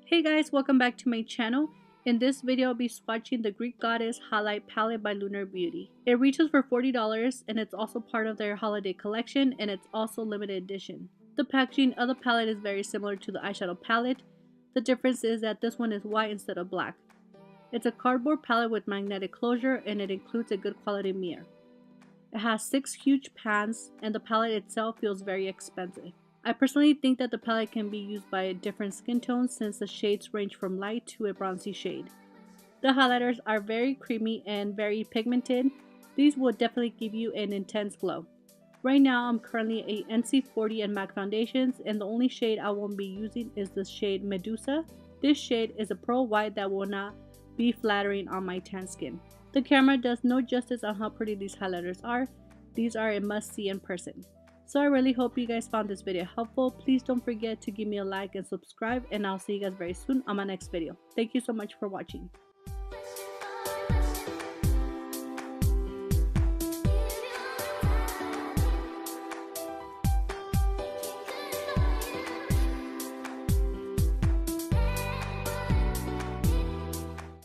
Hey guys, welcome back to my channel. In this video, I'll be swatching the Greek Goddess Highlight Palette by Lunar Beauty. It retails for $40 and it's also part of their holiday collection and it's also limited edition. The packaging of the palette is very similar to the eyeshadow palette. The difference is that this one is white instead of black. It's a cardboard palette with magnetic closure and it includes a good quality mirror. It has 6 huge pans and the palette itself feels very expensive. I personally think that the palette can be used by different skin tones since the shades range from light to a bronzy shade. The highlighters are very creamy and very pigmented. These will definitely give you an intense glow. Right now I'm currently a NC40 and MAC foundations and the only shade I won't be using is the shade Medusa. This shade is a pearl white that will not be flattering on my tan skin. The camera does no justice on how pretty these highlighters are. These are a must see in person. So I really hope you guys found this video helpful. Please don't forget to give me a like and subscribe and I'll see you guys very soon on my next video. Thank you so much for watching.